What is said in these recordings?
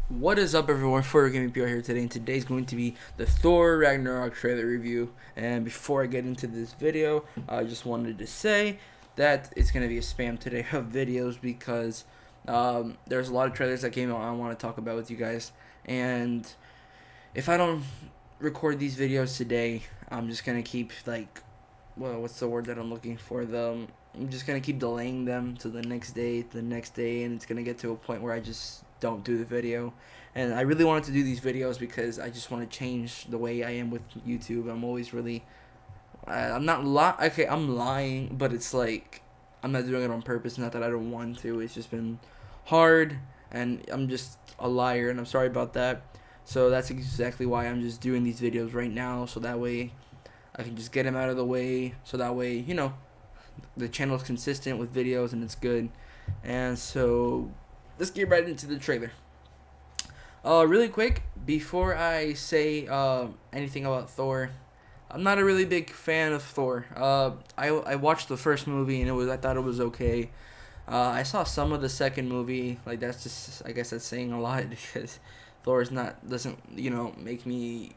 What is up, everyone? For Gaming PR here today, and today's going to be the Thor Ragnarok trailer review. And before I get into this video, I just wanted to say that it's going to be a spam today of videos because there's a lot of trailers that came out I want to talk about with you guys. And if I don't record these videos today, I'm just going to keep, what's the word that I'm looking for? I'm just going to keep delaying them to the next day, and it's going to get to a point where I just don't do the video. And I really wanted to do these videos because I just want to change the way I am with YouTube. I'm always really I'm not okay, I'm lying, but it's like I'm not doing it on purpose. Not that I don't want to. It's just been hard, and I'm just a liar, and I'm sorry about that. So that's exactly why I'm just doing these videos right now, so that way I can just get them out of the way, so that way, the channel is consistent with videos and it's good. And so let's get right into the trailer. Really quick, before I say anything about Thor, I'm not a really big fan of Thor. I watched the first movie and I thought it was okay. I saw some of the second movie. Like, that's just, I guess that's saying a lot because Thor's doesn't make me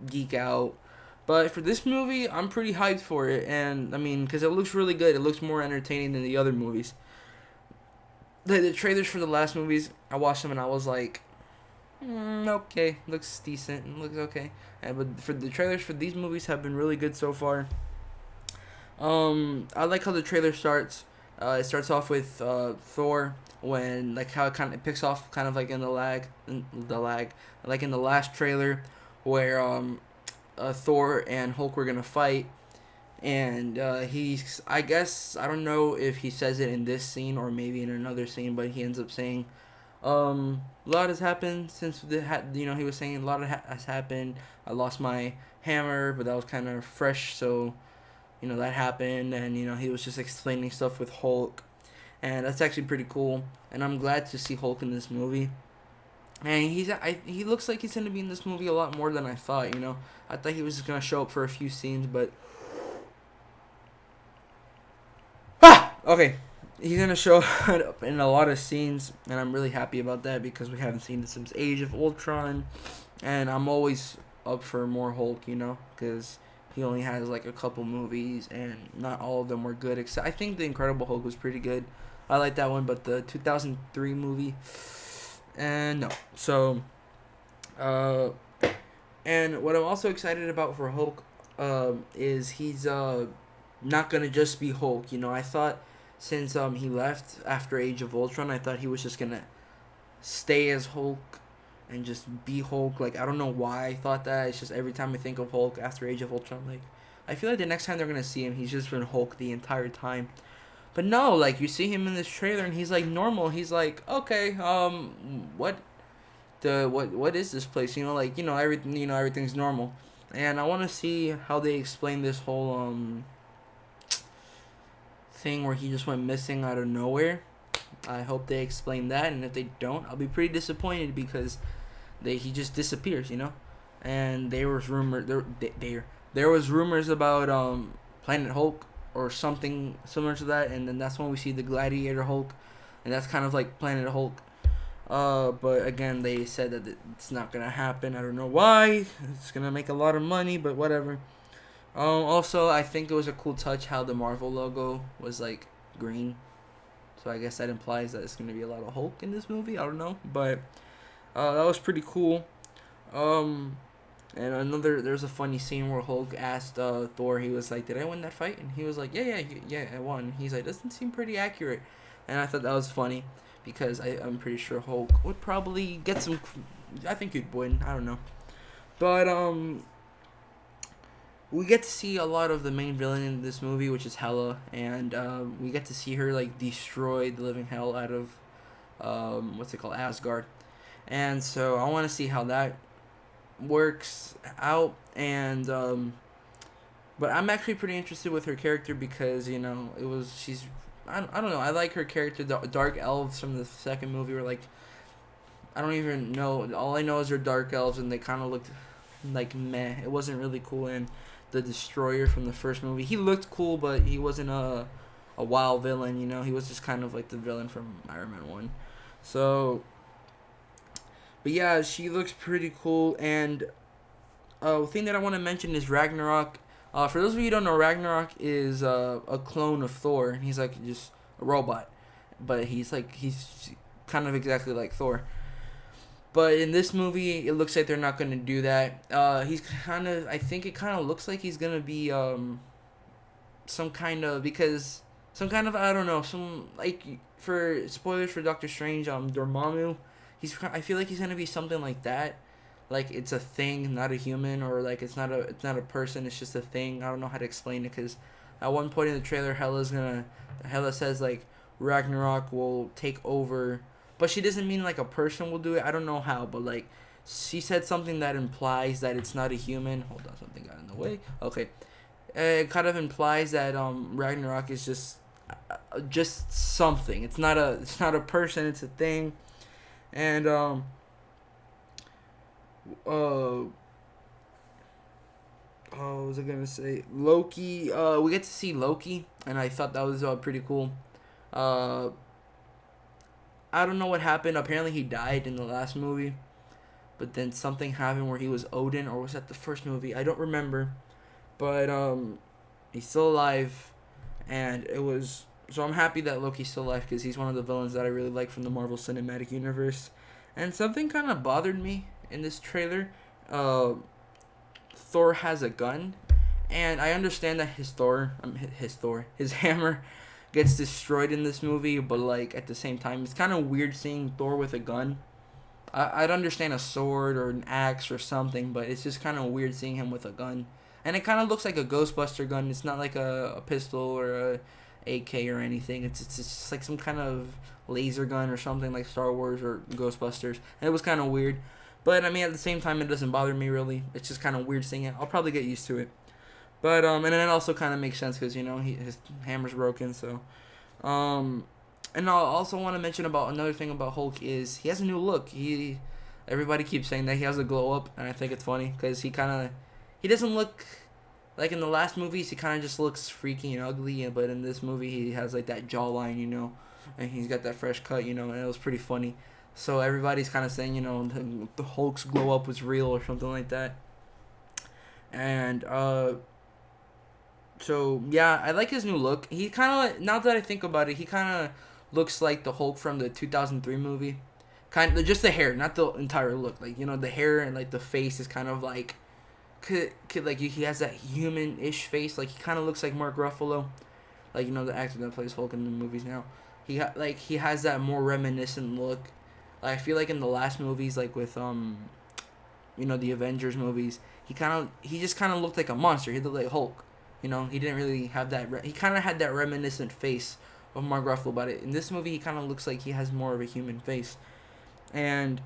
geek out. But for this movie, I'm pretty hyped for it, and I mean, because it looks really good. It looks more entertaining than the other movies. The trailers for the last movies, I watched them and I was like, okay, looks decent, looks okay. But for the trailers for these movies have been really good so far. I like how the trailer starts. It starts off with Thor, when like how it picks off kind of like in like in the last trailer where Thor and Hulk were gonna fight, and he's, I guess, I don't know if he says it in this scene or maybe in another scene, but he ends up saying, a lot has happened since he was saying a lot has happened. I lost my hammer, but that was kind of fresh, so that happened, and he was just explaining stuff with Hulk, and that's actually pretty cool, and I'm glad to see Hulk in this movie. And he looks like he's gonna be in this movie a lot more than I thought. I thought he was just gonna show up for a few scenes, but okay, he's gonna show up in a lot of scenes, and I'm really happy about that because we haven't seen this since Age of Ultron, and I'm always up for more Hulk, because he only has like a couple movies, and not all of them were good. Except I think the Incredible Hulk was pretty good. I like that one, but the 2003 movie. And no. So, and what I'm also excited about for Hulk, is he's not gonna just be Hulk. I thought since he left after Age of Ultron, I thought he was just gonna stay as Hulk and just be Hulk. Like, I don't know why I thought that. It's just every time I think of Hulk after Age of Ultron, like, I feel like the next time they're gonna see him, he's just been Hulk the entire time. But no, like, you see him in this trailer and he's like normal. He's like, okay, what is this place? Everything, everything's normal. And I want to see how they explain this whole thing where he just went missing out of nowhere. I hope they explain that, and if they don't, I'll be pretty disappointed because he just disappears, And there was rumors about Planet Hulk or something similar to that, and then that's when we see the Gladiator Hulk, and that's kind of like Planet Hulk. But again, they said that it's not gonna happen. I don't know why. It's gonna make a lot of money, but whatever. Also, I think it was a cool touch how the Marvel logo was like green, so I guess that implies that it's gonna be a lot of Hulk in this movie. I don't know, but that was pretty cool. And there's a funny scene where Hulk asked Thor, he was like, did I win that fight? And he was like, yeah, I won. He's like, doesn't seem pretty accurate. And I thought that was funny because I'm pretty sure Hulk would probably get some, I think he'd win, I don't know. But we get to see a lot of the main villain in this movie, which is Hela, and we get to see her like destroy the living hell out of Asgard. And so I want to see how that works out, and but I'm actually pretty interested with her character because I don't know, I like her character. The dark elves from the second movie were like, I don't even know, all I know is they're dark elves and they kind of looked like meh. It wasn't really cool. And the Destroyer from the first movie, he looked cool, but he wasn't a wild villain. He was just kind of like the villain from Iron Man 1. So But yeah, she looks pretty cool. And thing that I want to mention is Ragnarok. For those of you who don't know, Ragnarok is a clone of Thor. He's like just a robot, but he's kind of exactly like Thor. But in this movie, it looks like they're not going to do that. He's kind of, I think it kind of looks like he's going to be some kind of, because some kind of, I don't know, some, like, for spoilers for Doctor Strange, Dormammu, I feel like he's going to be something like that. Like, it's a thing, not a human, or like it's not a person, it's just a thing. I don't know how to explain it, because at one point in the trailer, Hela says, like, Ragnarok will take over, but she doesn't mean like a person will do it. I don't know how, but like she said something that implies that it's not a human. Hold on, something got in the way. Okay, it kind of implies that Ragnarok is just something. It's not a person. It's a thing, and what was I gonna say? Loki. We get to see Loki, and I thought that was pretty cool. Uh, I don't know what happened. Apparently, he died in the last movie, but then something happened where he was Odin, or was that the first movie? I don't remember, but he's still alive, and it was so I'm happy that Loki's still alive because he's one of the villains that I really like from the Marvel Cinematic Universe. And something kind of bothered me in this trailer. Thor has a gun, and I understand that his hammer gets destroyed in this movie, but like at the same time, it's kind of weird seeing Thor with a gun. I'd understand a sword or an axe or something, but it's just kind of weird seeing him with a gun. And it kind of looks like a Ghostbuster gun. It's not like a pistol or a AK or anything. It's just like some kind of laser gun or something like Star Wars or Ghostbusters. And it was kind of weird. But I mean, at the same time, it doesn't bother me really. It's just kind of weird seeing it. I'll probably get used to it. But and then it also kind of makes sense because his hammer's broken. So, and I also want to mention about another thing about Hulk is he has a new look. Everybody keeps saying that he has a glow up, and I think it's funny because he doesn't look like in the last movies. He kind of just looks freaky and ugly, but in this movie he has like that jawline, and he's got that fresh cut, and it was pretty funny. So everybody's kind of saying, the Hulk's glow up was real or something like that. And so yeah, I like his new look. He kind of, now that I think about it, he kind of looks like the Hulk from the 2003 movie. Kind of just the hair, not the entire look. Like the hair and like the face is kind of like, like he has that human-ish face. Like he kind of looks like Mark Ruffalo, like the actor that plays Hulk in the movies now. He has that more reminiscent look. Like I feel like in the last movies, like with the Avengers movies, he just kind of looked like a monster. He looked like Hulk. He didn't really have that. He kind of had that reminiscent face of Mark Ruffalo, but in this movie, he kind of looks like he has more of a human face. And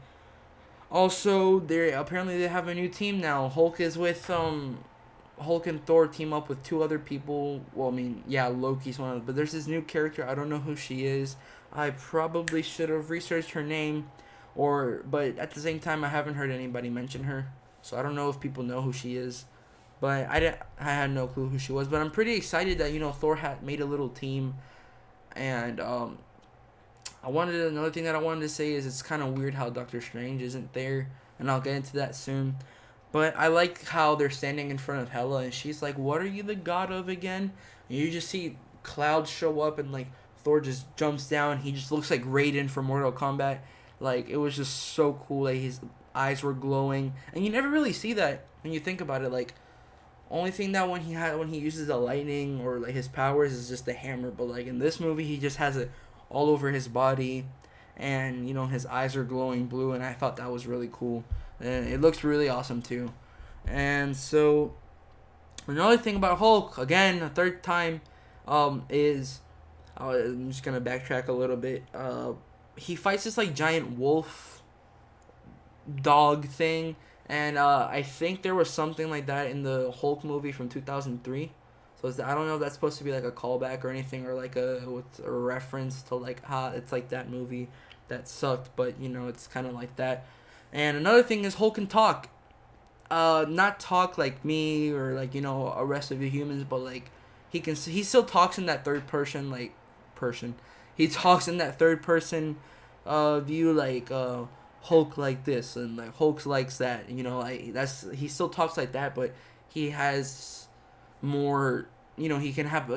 also, apparently they have a new team now. Hulk is with Hulk and Thor team up with two other people. Well, I mean, yeah, Loki's one of them, but there's this new character. I don't know who she is. I probably should have researched her name, but at the same time, I haven't heard anybody mention her, so I don't know if people know who she is. But I had no clue who she was. But I'm pretty excited that Thor had made a little team, and another thing that I wanted to say is it's kind of weird how Doctor Strange isn't there, and I'll get into that soon. But I like how they're standing in front of Hela, and she's like, "What are you the god of again?" And you just see clouds show up, and like Thor just jumps down. He just looks like Raiden from Mortal Kombat. Like it was just so cool. Like his eyes were glowing, and you never really see that when you think about it. Like only thing that when he uses the lightning or like his powers is just the hammer. But like in this movie, he just has it all over his body, and his eyes are glowing blue, and I thought that was really cool. And it looks really awesome too. And so another thing about Hulk, again, a third time, is I'm just gonna backtrack a little bit. He fights this like giant wolf dog thing, and I think there was something like that in the Hulk movie from 2003. So I don't know if that's supposed to be like a callback or anything, or like a reference to like it's like that movie that sucked, but it's kind of like that. And another thing is Hulk can talk. Not talk like me or like a rest of the humans, but like he still talks in that third person person. He talks in that third person view, like Hulk like this and like Hulk likes that. Like he still talks like that, but he has more. He can have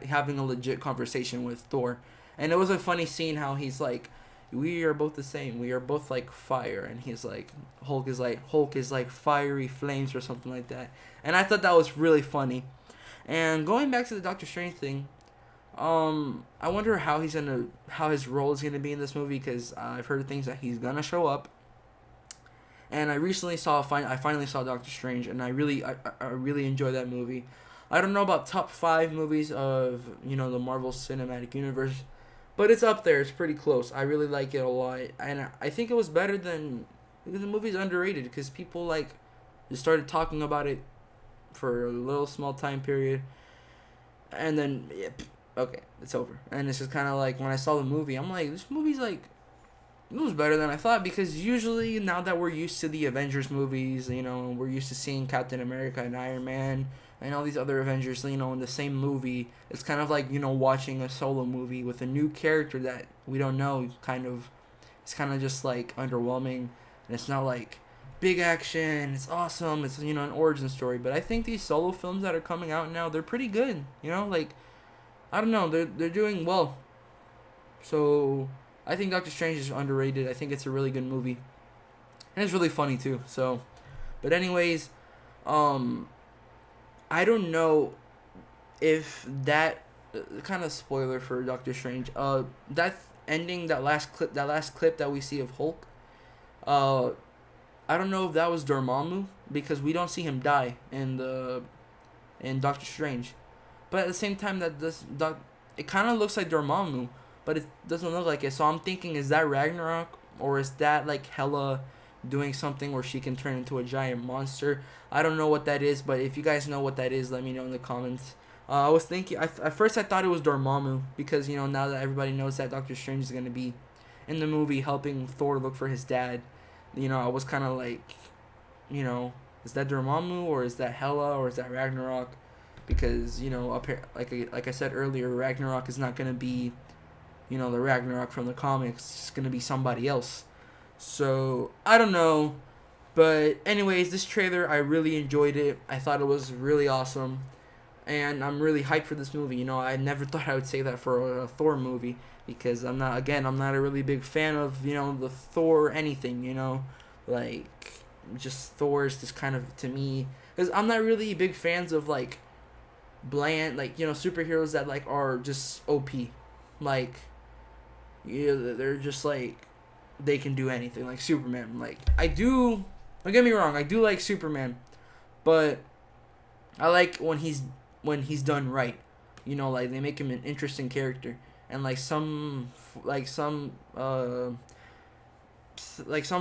having a legit conversation with Thor, and it was a funny scene how he's like, "We are both the same. We are both like fire," and he's like, Hulk is like fiery flames or something like that, and I thought that was really funny. And going back to the Doctor Strange thing, I wonder how his role is gonna be in this movie because I've heard things that he's gonna show up. And I finally saw Doctor Strange, and I really enjoyed that movie. I don't know about top 5 movies of the Marvel Cinematic Universe, but it's up there. It's pretty close. I really like it a lot, and I think it was better than because the movie's underrated because people just started talking about it for a little small time period, and then okay, it's over. And it's just kind of like when I saw the movie, I'm like, this movie's like it was better than I thought because usually now that we're used to the Avengers movies, we're used to seeing Captain America and Iron Man and all these other Avengers, in the same movie. It's kind of like, watching a solo movie with a new character that we don't know. It's kind of just like underwhelming, and it's not like big action. It's awesome. It's an origin story. But I think these solo films that are coming out now, they're pretty good. Like I don't know, they're doing well. So I think Doctor Strange is underrated. I think it's a really good movie, and it's really funny too. So, but anyways, I don't know if that kind of spoiler for Doctor Strange. That ending, that last clip that we see of Hulk. I don't know if that was Dormammu because we don't see him die in Doctor Strange, but at the same time it kind of looks like Dormammu, but it doesn't look like it. So I'm thinking, is that Ragnarok or is that like Hela doing something where she can turn into a giant monster? I don't know what that is, but if you guys know what that is, let me know in the comments. I was thinking, at first I thought it was Dormammu because now that everybody knows that Doctor Strange is gonna be in the movie helping Thor look for his dad, I was kind of like, is that Dormammu or is that Hela or is that Ragnarok? Because like I said earlier, Ragnarok is not gonna be the Ragnarok from the comics. It's gonna be somebody else. So I don't know, but anyways, this trailer, I really enjoyed it. I thought it was really awesome, and I'm really hyped for this movie. I never thought I would say that for a Thor movie because I'm not a really big fan of the Thor anything. Like just Thor's just kind of, to me, because I'm not really big fans of like bland superheroes that are just OP, like they're just like they can do anything, like Superman. Don't get me wrong, I do like Superman, but I like when he's done right. They make him an interesting character, and some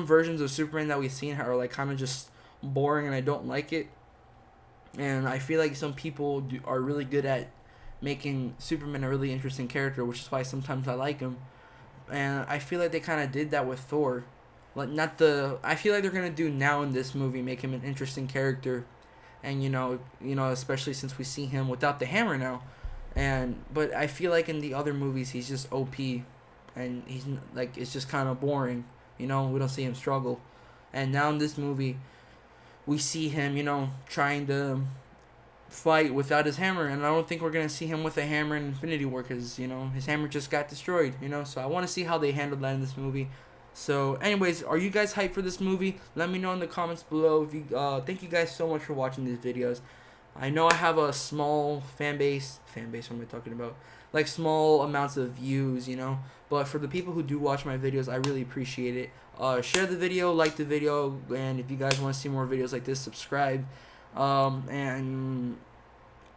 versions of Superman that we've seen are kind of just boring, and I don't like it. And I feel like some people are really good at making Superman a really interesting character, which is why sometimes I like him. And I feel like they kind of did that with Thor. I feel like they're gonna do now in this movie, make him an interesting character, and especially since we see him without the hammer now. But I feel like in the other movies he's just OP, and he's it's just kind of boring. We don't see him struggle, and now in this movie, we see him trying to fight without his hammer, and I don't think we're gonna see him with a hammer in Infinity War because his hammer just got destroyed. So I want to see how they handle that in this movie. So anyways, are you guys hyped for this movie? Let me know in the comments below. If you thank you guys so much for watching these videos. I know I have a small fan base. What am I talking about? Like small amounts of views, but for the people who do watch my videos, I really appreciate it. Share the video, like the video, and if you guys want to see more videos like this, subscribe. And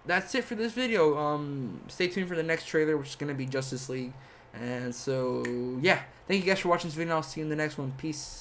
that's it for this video. Stay tuned for the next trailer, which is going to be Justice League. And so, yeah. Thank you guys for watching this video. I'll see you in the next one. Peace.